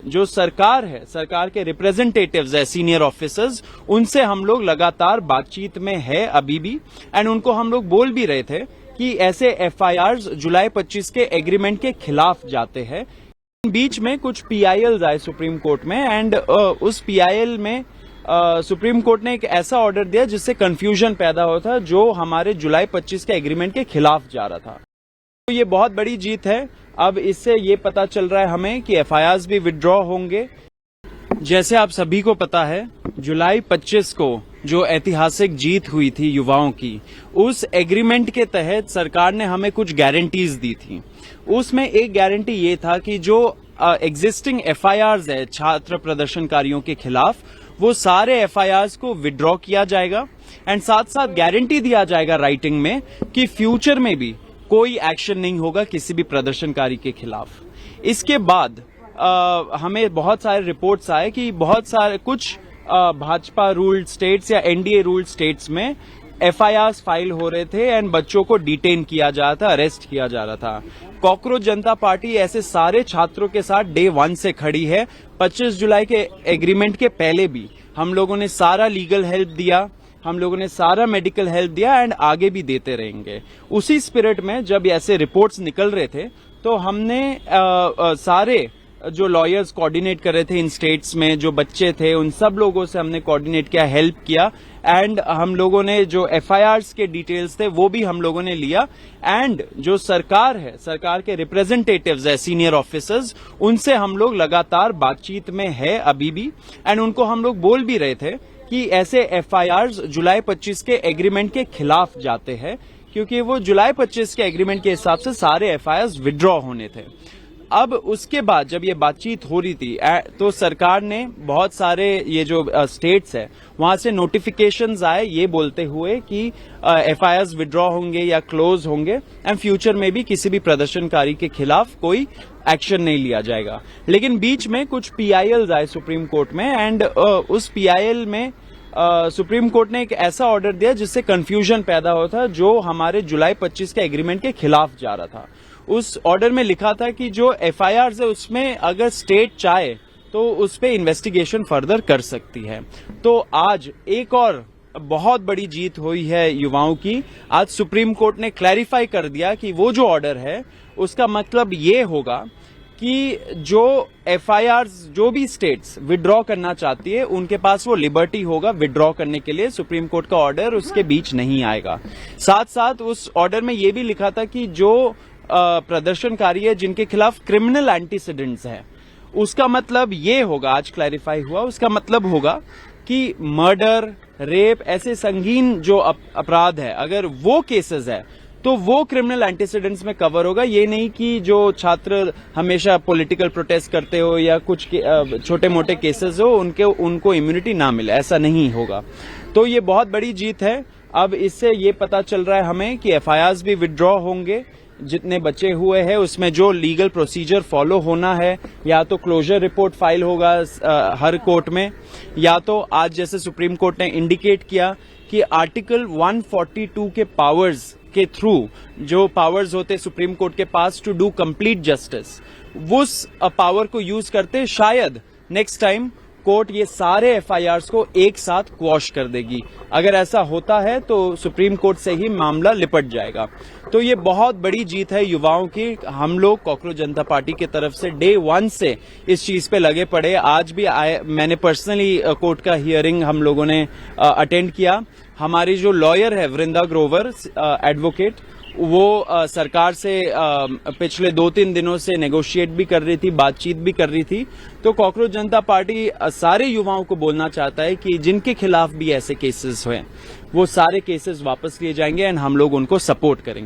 जो सरकार है, सरकार के रिप्रेजेंटेटिव्स है, सीनियर ऑफिसर्स, उनसे हम लोग लगातार बातचीत में है अभी भी। एंड उनको हम लोग बोल भी रहे थे कि ऐसे एफआईआर्स जुलाई 25 के एग्रीमेंट के खिलाफ जाते हैं। बीच में कुछ पीआईएल्स आए सुप्रीम कोर्ट में एंड उस पीआईएल में सुप्रीम कोर्ट ने एक ऐसा ऑर्डर दिया जिससे कंफ्यूजन पैदा होता, जो हमारे जुलाई 25 के एग्रीमेंट के खिलाफ जा रहा था। तो ये बहुत बड़ी जीत है। अब इससे ये पता चल रहा है हमें कि एफआईआर्स भी विड्रॉ होंगे। जैसे आप सभी को पता है, जुलाई 25 को जो ऐतिहासिक जीत हुई थी युवाओं की, उस एग्रीमेंट के तहत सरकार ने हमें कुछ गारंटीज दी थी। उसमें एक गारंटी ये था कि जो एग्जिस्टिंग एफआईआर्स है छात्र प्रदर्शनकारियों के खिलाफ, वो सारे एफआईआर्स को विड्रॉ किया जाएगा एंड साथ साथ गारंटी दिया जाएगा राइटिंग में कि फ्यूचर में भी कोई एक्शन नहीं होगा किसी भी प्रदर्शनकारी के खिलाफ। इसके बाद हमें बहुत सारे रिपोर्ट्स आए कि बहुत सारे कुछ भाजपा रूल्ड स्टेट्स या एनडीए रूल्ड स्टेट्स में एफआईआर्स फाइल हो रहे थे एंड बच्चों को डिटेन किया जा रहा था, अरेस्ट किया जा रहा था। कॉकरोच जनता पार्टी ऐसे सारे छात्रों के साथ डे 1 से खड़ी है। 25 जुलाई के एग्रीमेंट के पहले भी हम लोगों ने सारा लीगल हेल्प दिया, हम लोगों ने सारा मेडिकल हेल्प दिया एंड आगे भी देते रहेंगे। उसी स्पिरिट में जब ऐसे रिपोर्ट्स निकल रहे थे तो हमने सारे जो लॉयर्स कोऑर्डिनेट कर रहे थे इन स्टेट्स में, जो बच्चे थे, उन सब लोगों से हमने कोऑर्डिनेट किया, हेल्प किया एंड हम लोगों ने जो एफआईआर्स के डिटेल्स थे वो भी हम लोगों ने लिया। एंड जो सरकार है, सरकार के रिप्रेजेंटेटिव्स है, सीनियर ऑफिसर्स, उनसे हम लोग लगातार बातचीत में है अभी भी। एंड उनको हम लोग बोल भी रहे थे कि ऐसे एफआईआर्स जुलाई 25 के एग्रीमेंट के खिलाफ जाते हैं, क्योंकि वो जुलाई 25 के एग्रीमेंट के हिसाब से सारे एफआईआर्स विड्रॉ होने थे। अब उसके बाद जब ये बातचीत हो रही थी तो सरकार ने बहुत सारे ये जो स्टेट्स है वहां से नोटिफिकेशंस आए ये बोलते हुए कि एफआईआर्स विड्रॉ होंगे या क्लोज होंगे एंड फ्यूचर में भी किसी भी प्रदर्शनकारी के खिलाफ कोई एक्शन नहीं लिया जाएगा। लेकिन बीच में कुछ पीआईएल्स आए सुप्रीम कोर्ट में एंड उस पीआईएल में सुप्रीम कोर्ट ने एक ऐसा ऑर्डर दिया जिससे कंफ्यूजन पैदा होता, जो हमारे जुलाई 25 के एग्रीमेंट के खिलाफ जा रहा था। उस ऑर्डर में लिखा था कि जो एफआईआर्स है उसमें अगर स्टेट चाहे तो उस पे इन्वेस्टिगेशन फर्दर कर सकती है। तो आज एक और बहुत बड़ी जीत हुई है युवाओं की। आज सुप्रीम कोर्ट ने क्लैरिफाई कर दिया कि वो जो ऑर्डर है उसका मतलब ये होगा कि जो एफआईआर्स जो भी स्टेट्स विड्रॉ करना चाहती है उनके पास वो लिबर्टी होगा विड्रॉ करने के लिए। सुप्रीम कोर्ट का ऑर्डर उसके बीच नहीं आएगा। साथ साथ उस ऑर्डर में ये भी लिखा था कि जो प्रदर्शनकारी है जिनके खिलाफ क्रिमिनल एंटीसीडेंट्स है, उसका मतलब ये होगा, आज क्लैरिफाई हुआ, उसका मतलब होगा कि मर्डर, रेप, ऐसे संगीन जो अपराध है, अगर वो केसेस है तो वो क्रिमिनल एंटीसीडेंट्स में कवर होगा। ये नहीं कि जो छात्र हमेशा पॉलिटिकल प्रोटेस्ट करते हो या कुछ छोटे मोटे केसेस हो उनको इम्यूनिटी ना मिले, ऐसा नहीं होगा। तो ये बहुत बड़ी जीत है। अब इससे ये पता चल रहा है हमें कि एफआईआर्स भी विड्रॉ होंगे, जितने बचे हुए हैं उसमें जो लीगल प्रोसीजर फॉलो होना है, या तो क्लोजर रिपोर्ट फाइल होगा हर कोर्ट में, या तो आज जैसे सुप्रीम कोर्ट ने इंडिकेट किया कि आर्टिकल 142 के पावर्स के थ्रू, जो पावर्स होते सुप्रीम कोर्ट के पास टू डू कंप्लीट जस्टिस, उस पावर को यूज करते शायद नेक्स्ट टाइम कोर्ट ये सारे एफआईआर्स को एक साथ क्वॉश कर देगी। अगर ऐसा होता है तो सुप्रीम कोर्ट से ही मामला लिपट जाएगा। तो ये बहुत बड़ी जीत है युवाओं की। हम लोग कॉकरोच जनता पार्टी की तरफ से डे 1 से इस चीज पे लगे पड़े। आज भी मैंने पर्सनली कोर्ट का हियरिंग हम लोगों ने अटेंड किया। हमारी जो लॉयर है वृंदा ग्रोवर एडवोकेट, वो सरकार से पिछले 2-3 दिनों से नेगोशिएट भी कर रही थी, बातचीत भी कर रही थी। तो कॉकरोच जनता पार्टी सारे युवाओं को बोलना चाहता है कि जिनके खिलाफ भी ऐसे केसेस हुए वो सारे केसेस वापस लिए जाएंगे एंड हम लोग उनको सपोर्ट करेंगे।